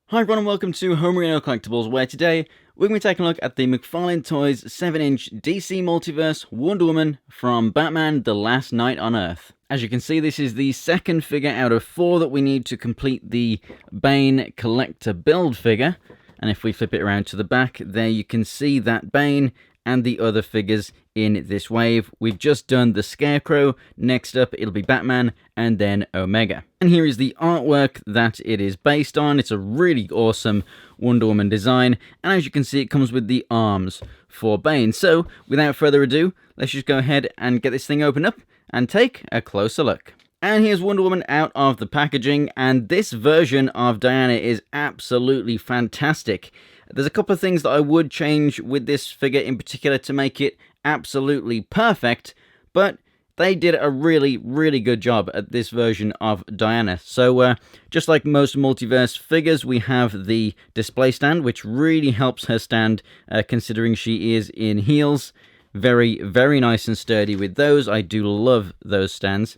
Hi everyone and welcome to Homerino Collectibles, where today we're going to be taking a look at the McFarlane Toys 7-inch DC Multiverse Wonder Woman from Batman The Last Night on Earth. As you can see, this is the second figure out of 4 that we need to complete the Bane collector build figure. And if we flip it around to the back, there you can see that Bane and the other figures in this wave. We've just done the Scarecrow. Next up, it'll be Batman and then Omega. And here is the artwork that it is based on. It's a really awesome Wonder Woman design. And as you can see, it comes with the arms for Bane. So without further ado, let's just go ahead and get this thing opened up and take a closer look. And here's Wonder Woman out of the packaging, and this version of Diana is absolutely fantastic. There's a couple of things that I would change with this figure in particular to make it absolutely perfect, but they did a really, really good job at this version of Diana. So just like most Multiverse figures, we have the display stand, which really helps her stand considering she is in heels. Very, very nice and sturdy with those. I do love those stands.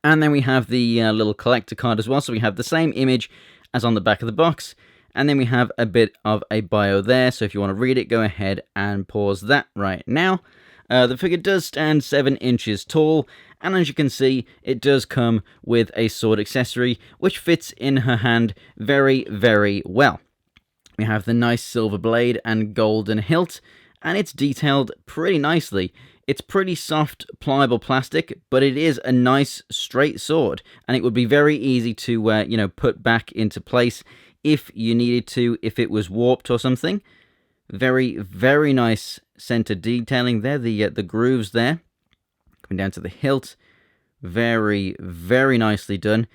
And then we have the little collector card as well. So we have the same image as on the back of the box. And then we have a bit of a bio there. So if you want to read it, go ahead and pause that right now. The figure does stand 7 inches tall. And as you can see, it does come with a sword accessory, which fits in her hand very, very well. We have the nice silver blade and golden hilt. And it's detailed pretty nicely. It's pretty soft, pliable plastic, but it is a nice, straight sword. And it would be very easy to, put back into place if you needed to, if it was warped or something. Very, very nice center detailing there, the grooves there. Coming down to the hilt. Very, very nicely done.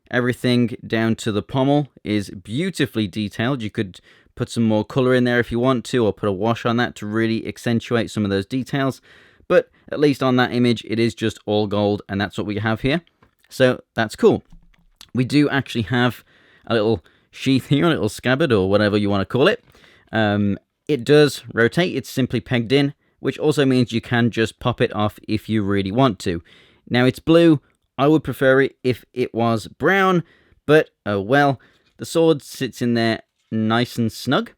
Everything down to the pommel is beautifully detailed. You could put some more color in there if you want to, or put a wash on that to really accentuate some of those details. But at least on that image, it is just all gold, and that's what we have here. So that's cool. We do actually have a little sheath here, a little scabbard, or whatever you want to call it. It does rotate. It's simply pegged in, which also means you can just pop it off if you really want to. Now, it's blue. I would prefer it if it was brown, but oh well. The sword sits in there nice and snug.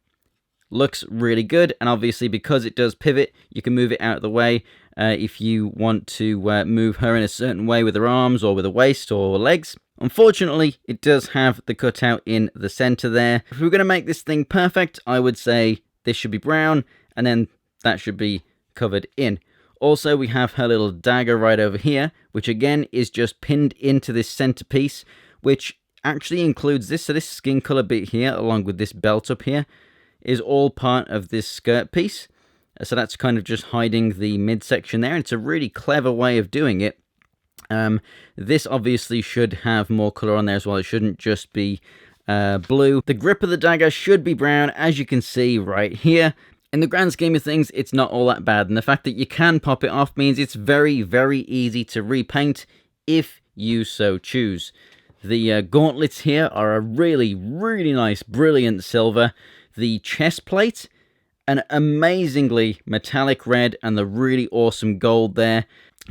Looks really good, and obviously because it does pivot, you can move it out of the way if you want to move her in a certain way with her arms or with her waist or legs. Unfortunately, it does have the cutout in the center there. If we're going to make this thing perfect, I would say this should be brown, and then that should be covered in. Also, we have her little dagger right over here, which again is just pinned into this centerpiece, which actually includes this. So this skin color bit here, along with this belt up here, is all part of this skirt piece. So that's kind of just hiding the midsection there. And it's a really clever way of doing it. This obviously should have more color on there as well. It shouldn't just be blue. The grip of the dagger should be brown, as you can see right here. In the grand scheme of things, it's not all that bad. And the fact that you can pop it off means it's very, very easy to repaint if you so choose. The gauntlets here are a really, really nice, brilliant silver. The chest plate, an amazingly metallic red, and the really awesome gold there.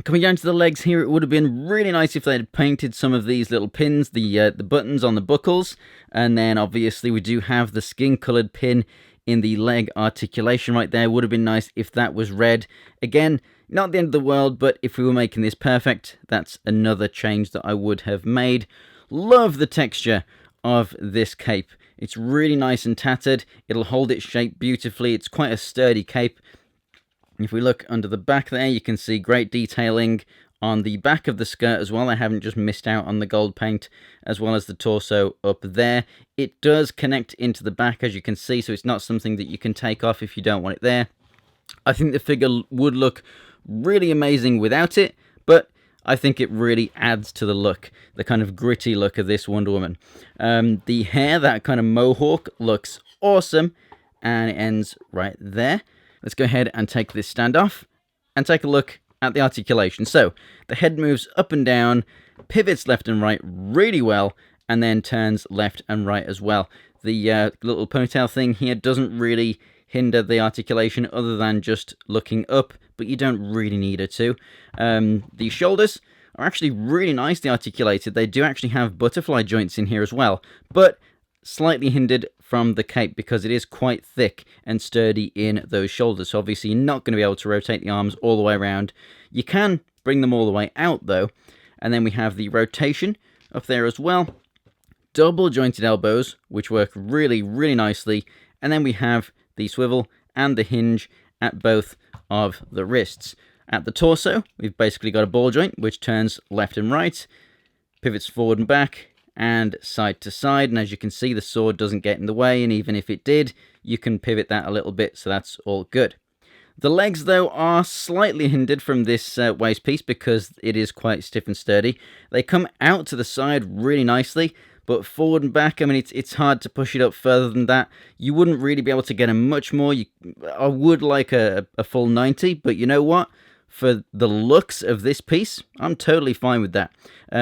Coming down to the legs here, it would have been really nice if they had painted some of these little pins, the buttons on the buckles. And then obviously we do have the skin-colored pin in the leg articulation right there. Would have been nice if that was red. Again, not the end of the world, but if we were making this perfect, that's another change that I would have made. Love the texture of this cape. It's really nice and tattered. It'll hold its shape beautifully. It's quite a sturdy cape. If we look under the back there, you can see great detailing on the back of the skirt as well. I haven't just missed out on the gold paint, as well as the torso up there. It does connect into the back, as you can see, so it's not something that you can take off if you don't want it there. I think the figure would look really amazing without it, but I think it really adds to the look, the kind of gritty look of this Wonder Woman. The hair, that kind of mohawk, looks awesome, and it ends right there. Let's go ahead and take this stand off and take a look at the articulation. So the head moves up and down, pivots left and right really well, and then turns left and right as well. The little ponytail thing here doesn't really hinder the articulation other than just looking up, but you don't really need it to. The shoulders are actually really nicely articulated. They do actually have butterfly joints in here as well, but slightly hindered from the cape because it is quite thick and sturdy in those shoulders. So obviously you're not going to be able to rotate the arms all the way around. You can bring them all the way out though. And then we have the rotation up there as well. Double jointed elbows, which work really, really nicely. And then we have the swivel and the hinge at both of the wrists. At the torso, we've basically got a ball joint, which turns left and right, pivots forward and back, and side to side. And as you can see, the sword doesn't get in the way, and even if it did, you can pivot that a little bit, so that's all good. The legs, though, are slightly hindered from this waist piece because it is quite stiff and sturdy. They come out to the side really nicely, but forward and back, I mean, it's hard to push it up further than that. You wouldn't really be able to get them much more. I would like a full 90, but you know what? For the looks of this piece, I'm totally fine with that.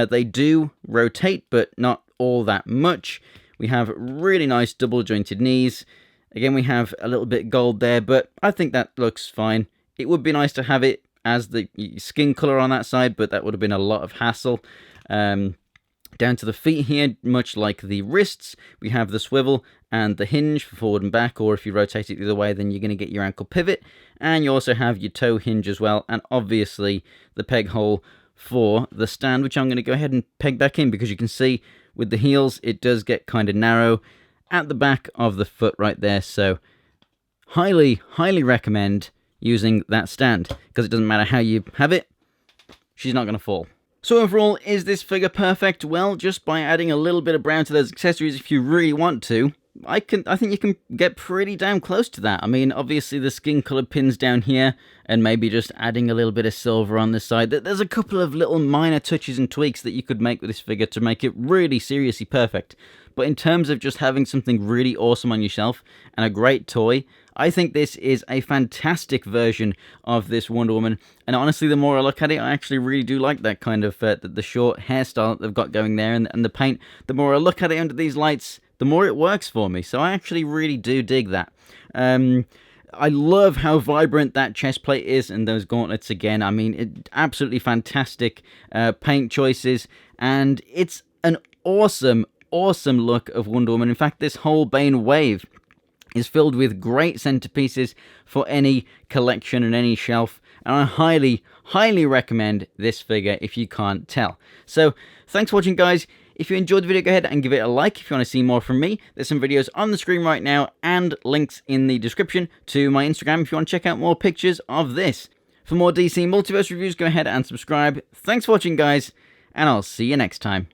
They do rotate, but not all that much. We have really nice double jointed knees. Again, we have a little bit gold there, but I think that looks fine. It would be nice to have it as the skin color on that side, but that would have been a lot of hassle. Down to the feet here, much like the wrists, we have the swivel and the hinge for forward and back, or if you rotate it the other way, then you're going to get your ankle pivot. And you also have your toe hinge as well, and obviously the peg hole for the stand, which I'm going to go ahead and peg back in, because you can see with the heels, it does get kind of narrow at the back of the foot right there. So highly, highly recommend using that stand, because it doesn't matter how you have it, she's not going to fall. So overall, is this figure perfect? Well, just by adding a little bit of brown to those accessories if you really want to, I think you can get pretty damn close to that. I mean, obviously the skin colored pins down here, and maybe just adding a little bit of silver on this side. There's a couple of little minor touches and tweaks that you could make with this figure to make it really seriously perfect. But in terms of just having something really awesome on your shelf and a great toy, I think this is a fantastic version of this Wonder Woman. And honestly, the more I look at it, I actually really do like that kind of the short hairstyle that they've got going there, and the paint. The more I look at it under these lights, the more it works for me. So I actually really do dig that. I love how vibrant that chest plate is, and those gauntlets again. I mean, absolutely fantastic paint choices, and it's an awesome look of Wonder Woman. In fact, this whole Bane wave is filled with great centerpieces for any collection and any shelf, and I highly, highly recommend this figure if you can't tell. So, thanks for watching, guys. If you enjoyed the video, go ahead and give it a like. If you want to see more from me, there's some videos on the screen right now, and links in the description to my Instagram if you want to check out more pictures of this. For more DC Multiverse reviews, go ahead and subscribe. Thanks for watching, guys, and I'll see you next time.